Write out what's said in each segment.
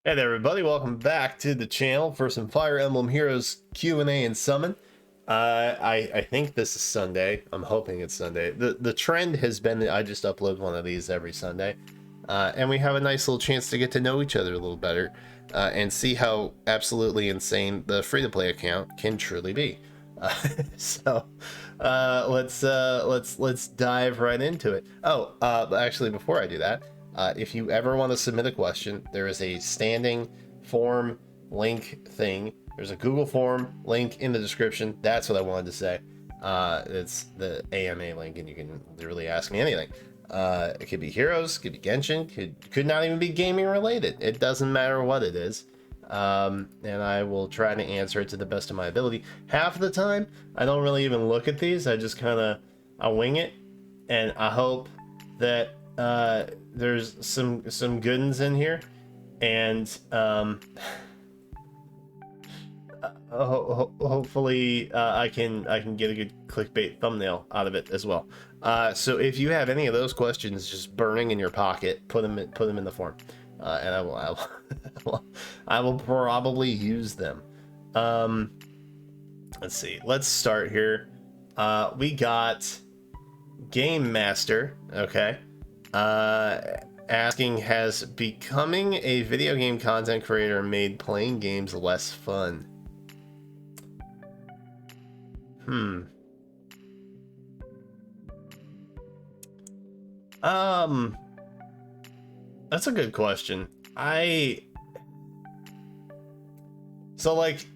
Hey there, everybody! Welcome back to the channel for some Fire Emblem Heroes Q&A and Summon. I think this is Sunday. I'm hoping it's Sunday. The trend has been that I just upload one of these every Sunday, and we have a nice little chance to get to know each other a little better, and see how absolutely insane the free-to-play account can truly be. So let's dive right into it. Oh, actually, before I do that. If you ever want to submit a question, there is a standing form link thing. There's a Google form link in the description. That's what I wanted to say. It's the AMA link, and you can literally ask me anything. It could be Heroes, could be Genshin, could not even be gaming related. It doesn't matter what it is. And I will try to answer it to the best of my ability. Half of the time, I don't really even look at these. I just I wing it, and I hope that there's some good ones in here, and hopefully I can get a good clickbait thumbnail out of it as well. So if you have any of those questions just burning in your pocket, put them in the form, and I will probably use them. Let's see. Let's start here. We got Game Master. Okay. Asking, has becoming a video game content creator made playing games less fun? That's a good question. So like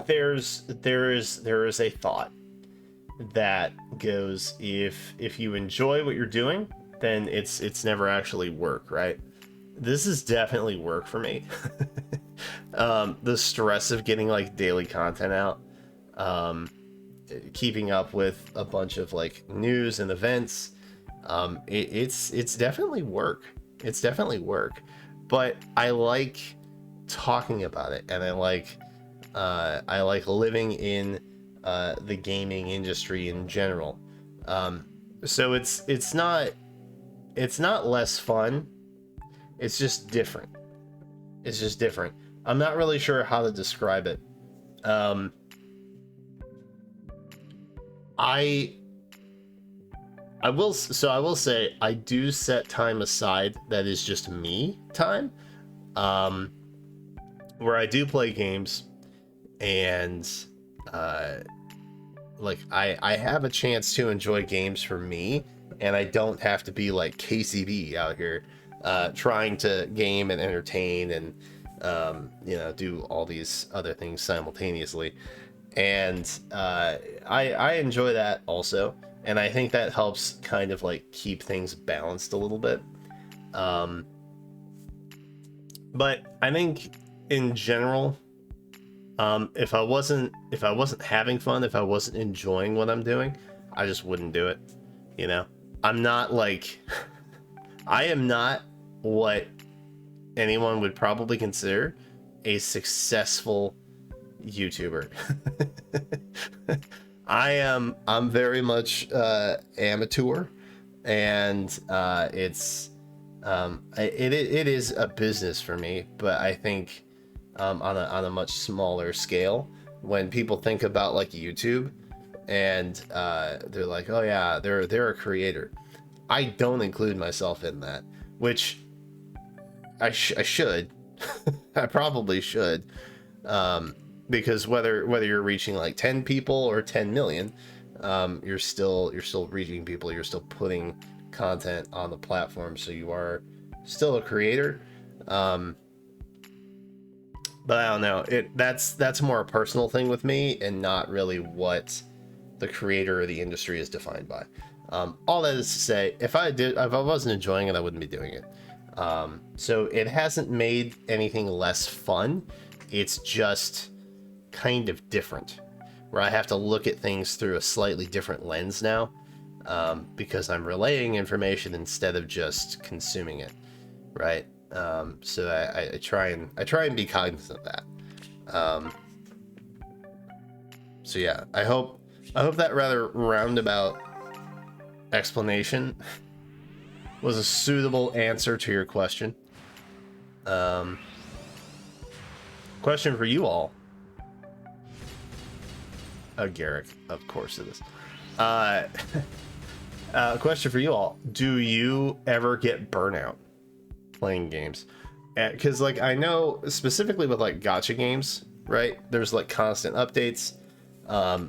there is a thought that goes, if you enjoy what you're doing, then it's never actually work, right? This is definitely work for me. The stress of getting like daily content out, keeping up with a bunch of like news and events, it's definitely work. It's definitely work, but I like talking about it, and I like living in the gaming industry in general. So it's not less fun. It's just different. It's just different. I'm not really sure how to describe it. I will say I do set time aside that is just me time, where I do play games, and like I have a chance to enjoy games for me, and I don't have to be like KCB out here trying to game and entertain and do all these other things simultaneously. And I enjoy that also, and I think that helps kind of like keep things balanced a little bit. But I think in general, if I wasn't having fun, if I wasn't enjoying what I'm doing, I just wouldn't do it. You know, I'm not like I am not what anyone would probably consider a successful YouTuber. I'm very much amateur, and it is a business for me, but I think on a much smaller scale. When people think about like YouTube, and they're like, oh yeah, they're a creator, I don't include myself in that, which I should. I probably should, because whether you're reaching like 10 people or 10 million, you're still reaching people. You're still putting content on the platform, so you are still a creator. But I don't know. That's more a personal thing with me, and not really what the creator or the industry is defined by. All that is to say, if I wasn't enjoying it, I wouldn't be doing it. So it hasn't made anything less fun. It's just kind of different, where I have to look at things through a slightly different lens now, because I'm relaying information instead of just consuming it, right? So I try and be cognizant of that. So yeah, I hope that rather roundabout explanation was a suitable answer to your question. Um, question for you all. Garrick, of course it is. Question for you all. Do you ever get burnout playing games? Because, like, I know specifically with, like, gacha games, right? There's, like, constant updates.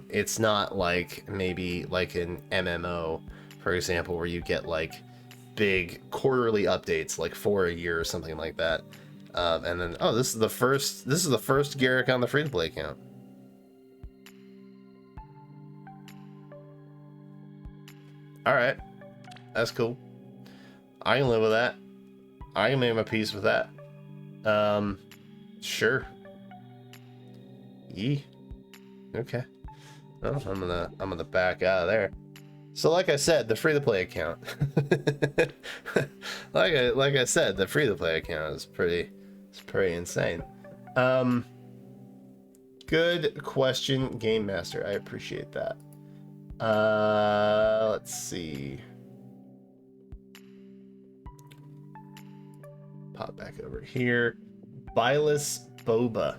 It's not like maybe like an MMO, for example, where you get, like, big quarterly updates, like, for a year or something like that. And then, oh, this is the first Garrick on the free-to-play account. All right, that's cool. I can live with that. I can make my peace with that. Sure. Yee. Okay. Well, I'm gonna back out of there. So, like I said, the free-to-play account. like I said, the free-to-play account is pretty insane. Good question, Game Master. I appreciate that. Let's see. Pop back over here. Bilus Boba,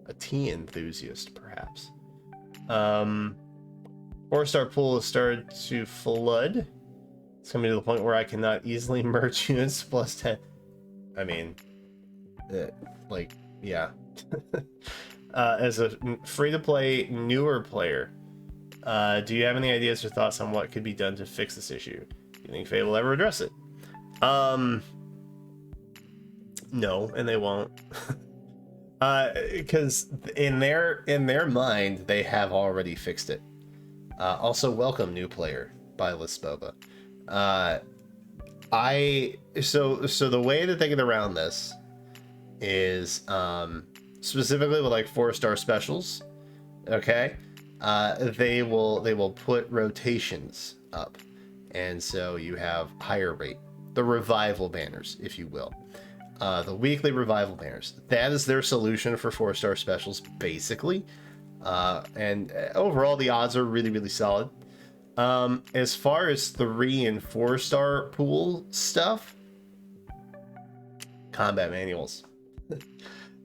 a tea enthusiast, perhaps. 4-star pool has started to flood. It's coming to the point where I cannot easily merge units plus 10. I mean, like, yeah. As a free-to-play newer player, do you have any ideas or thoughts on what could be done to fix this issue? Do you think Faye will ever address it? No, and they won't. Because in their mind, they have already fixed it. Also, welcome new player by Lisboba. So the way to think it around this is specifically with like 4-star specials. Okay. They will put rotations up, and so you have higher rate, the revival banners, if you will, the weekly revival banners. That is their solution for 4-star specials, basically. And overall, the odds are really solid. As far as 3 and 4-star pool stuff, combat manuals.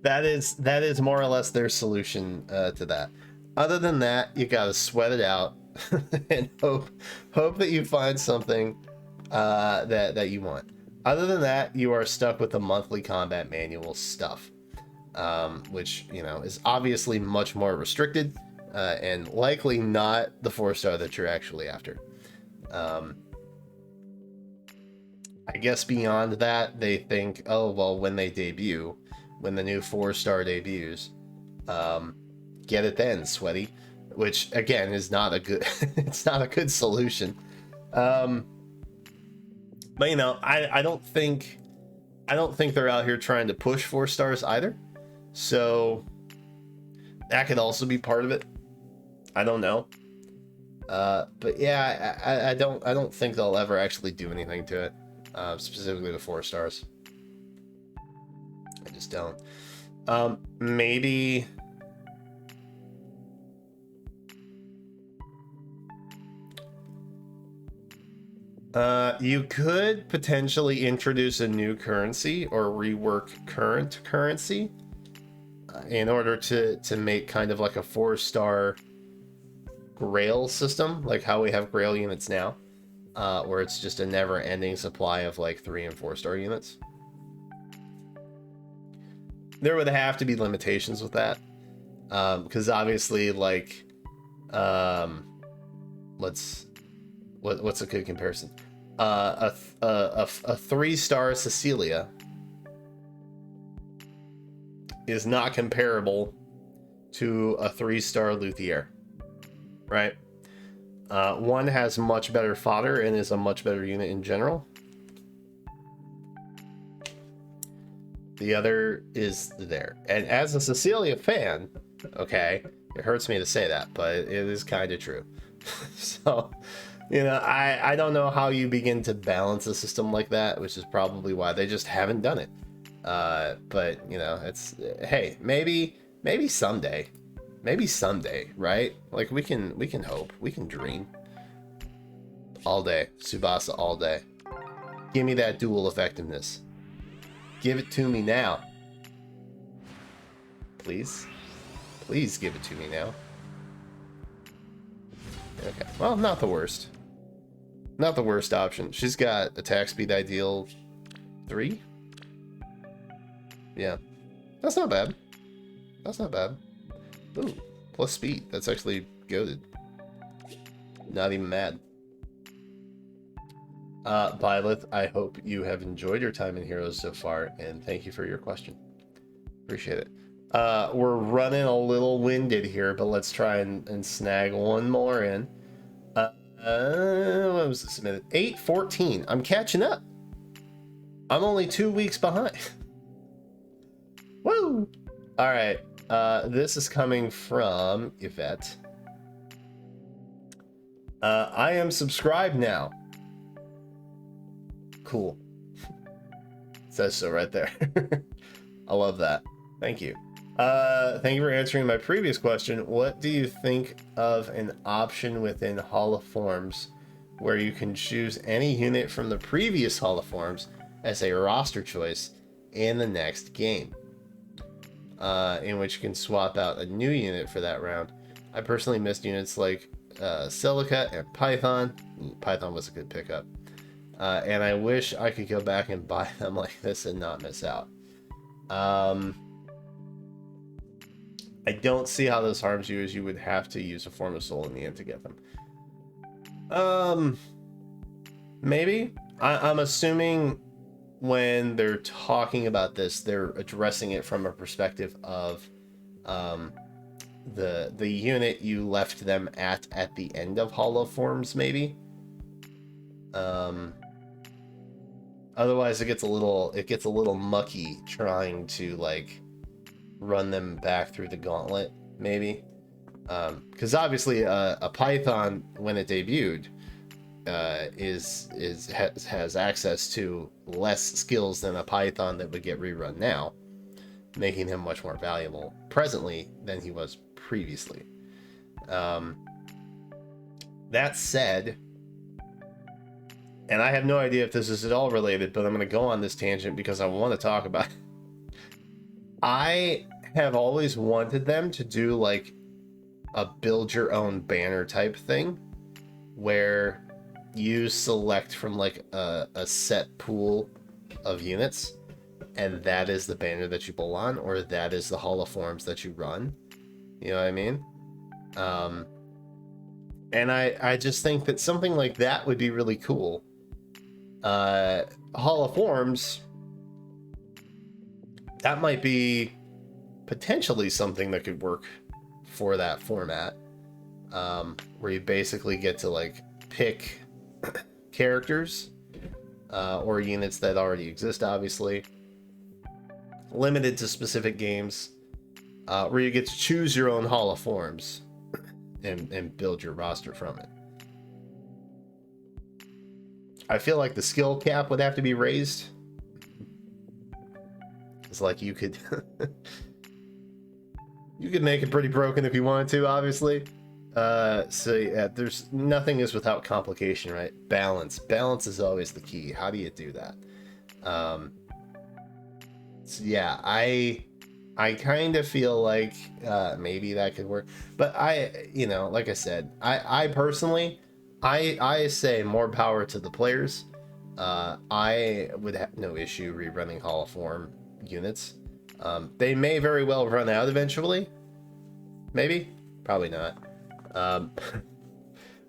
that is more or less their solution to that. Other than that, you gotta sweat it out and hope that you find something that you want. Other than that, you are stuck with the monthly combat manual stuff, which, you know, is obviously much more restricted and likely not the 4-star that you're actually after. I guess beyond that, they think, oh well, when the new 4-star debuts, get it then, sweaty, which again is not a good it's not a good solution. But you know, I don't think they're out here trying to push 4-stars either, so that could also be part of it. I don't know. But yeah, I don't think they'll ever actually do anything to it, specifically the 4-stars. I just don't. Maybe you could potentially introduce a new currency or rework current currency in order to make kind of like a 4-star Grail system, like how we have Grail units now, where it's just a never-ending supply of like 3 and 4-star units. There would have to be limitations with that, because obviously, like, what's a good comparison? A 3-star Cecilia is not comparable to a 3-star Luthier, right? One has much better fodder and is a much better unit in general. The other is there. And as a Cecilia fan, okay, it hurts me to say that, but it is kind of true. So, you know, I don't know how you begin to balance a system like that, which is probably why they just haven't done it. But, you know, it's, hey, maybe someday. Maybe someday, right? Like, we can hope. We can dream. All day. Tsubasa all day. Give me that dual effectiveness. Give it to me now. Please. Please give it to me now. Okay. Well, not the worst. Not the worst option. She's got attack speed ideal 3. Yeah. That's not bad. That's not bad. Ooh, plus speed. That's actually goated. Not even mad. Violet, I hope you have enjoyed your time in Heroes so far, and thank you for your question. Appreciate it. We're running a little winded here, but let's try and snag one more in. What was it submitted? 8:14. I'm catching up. I'm only 2 weeks behind. Woo! All right. This is coming from Yvette. I am subscribed now. Cool. It says so right there. I love that. Thank you. Thank you for answering my previous question. What do you think of an option within Hall of Forms where you can choose any unit from the previous Hall of Forms as a roster choice in the next game? In which you can swap out a new unit for that round. I personally missed units like Silica and Python. Python was a good pickup. And I wish I could go back and buy them like this and not miss out. I don't see how this harms you, as you would have to use a Form of Soul in the end to get them. Maybe. I'm assuming when they're talking about this, they're addressing it from a perspective of the unit you left them at the end of Hall of Forms, maybe. Otherwise, it gets a little mucky trying to like run them back through the gauntlet, maybe. Because obviously, a Python when it debuted has access to less skills than a Python that would get rerun now, making him much more valuable presently than he was previously. That said, and I have no idea if this is at all related, but I'm going to go on this tangent because I want to talk about it. I have always wanted them to do like a build your own banner type thing where you select from like a set pool of units, and that is the banner that you pull on, or that is the Hall of Forms that you run. You know what I mean? And I just think that something like that would be really cool. Hall of Forms, that might be potentially something that could work for that format, where you basically get to like pick characters or units that already exist, obviously limited to specific games, where you get to choose your own Hall of Forms and build your roster from it. I feel like the skill cap would have to be raised. It's like you could you could make it pretty broken if you wanted to, obviously. So yeah, there's nothing is without complication, right? Balance is always the key. How do you do that? So yeah, I kind of feel like maybe that could work, but like I said, I personally, I say more power to the players. I would have no issue rerunning Hall of Form units. They may very well run out eventually. Maybe, probably not. But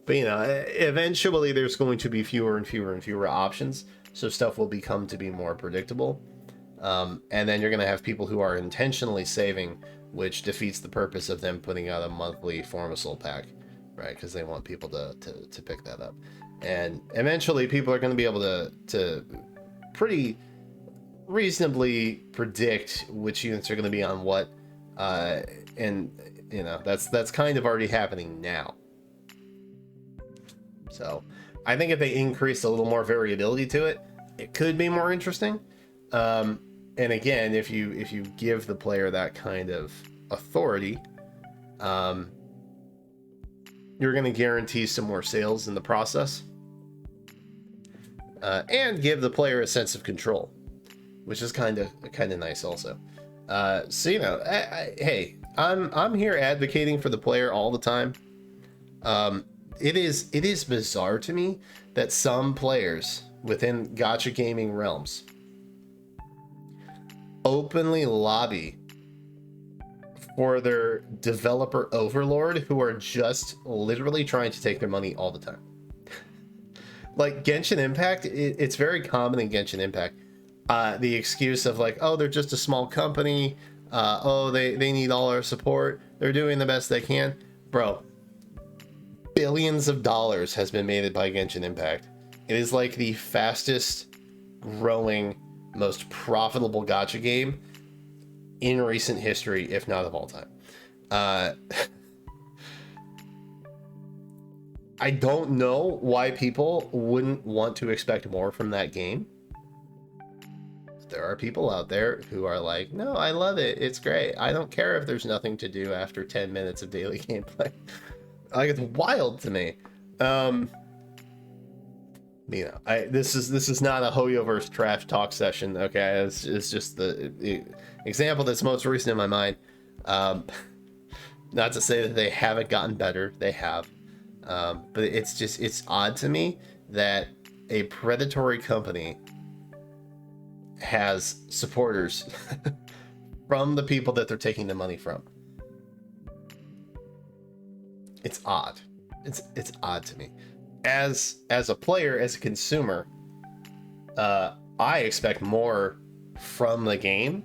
eventually there's going to be fewer and fewer and fewer options, so stuff will become to be more predictable. And then you're going to have people who are intentionally saving, which defeats the purpose of them putting out a monthly Form of Soul pack, right? Because they want people to pick that up. And eventually people are going to be able to pretty reasonably predict which units are going to be on what. And that's kind of already happening now. So I think if they increase a little more variability to it, it could be more interesting. And again, if you give the player that kind of authority, you're going to guarantee some more sales in the process, and give the player a sense of control. which is kind of nice also. So you know, hey, I'm here advocating for the player all the time. It is bizarre to me that some players within gacha gaming realms openly lobby for their developer overlord who are just literally trying to take their money all the time. Like Genshin Impact, it's very common in Genshin Impact. The excuse of like, oh, they're just a small company. Oh, they need all our support. They're doing the best they can. Bro, billions of dollars has been made by Genshin Impact. It is like the fastest growing, most profitable gacha game in recent history, if not of all time. I don't know why people wouldn't want to expect more from that game. There are people out there who are like, no, I love it. It's great. I don't care if there's nothing to do after 10 minutes of daily gameplay. Like, it's wild to me. You know, this is not a Hoyoverse trash talk session. Okay, it's just the example that's most recent in my mind. Not to say that they haven't gotten better, they have, but it's odd to me that a predatory company has supporters from the people that they're taking the money from. It's odd. It's odd to me. As a player, as a consumer, I expect more from the game,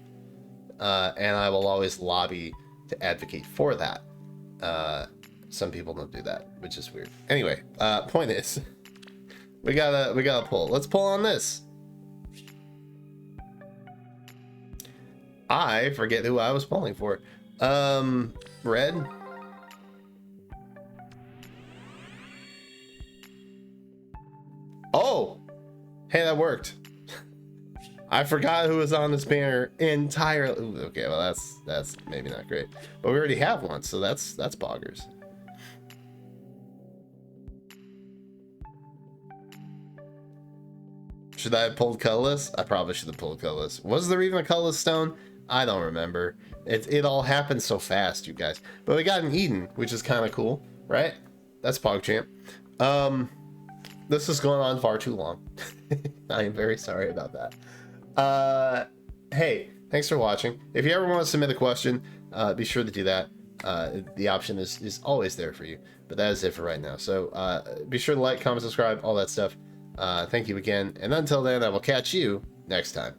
and I will always lobby to advocate for that. Some people don't do that, which is weird. Anyway, point is, we gotta pull. Let's pull on this. I forget who I was pulling for. Red. Oh, hey, that worked. I forgot who was on this banner entirely. Ooh, okay, well that's maybe not great, but we already have one, so that's boggers. Should I have pulled colorless? I probably should have pulled colorless. Was there even a colorless stone? I don't remember. It all happened so fast, you guys. But we got an Eden, which is kind of cool, right? That's PogChamp. This is going on far too long. I am very sorry about that. Hey, thanks for watching. If you ever want to submit a question, be sure to do that. The option is always there for you. But that is it for right now. So be sure to like, comment, subscribe, all that stuff. Thank you again. And until then, I will catch you next time.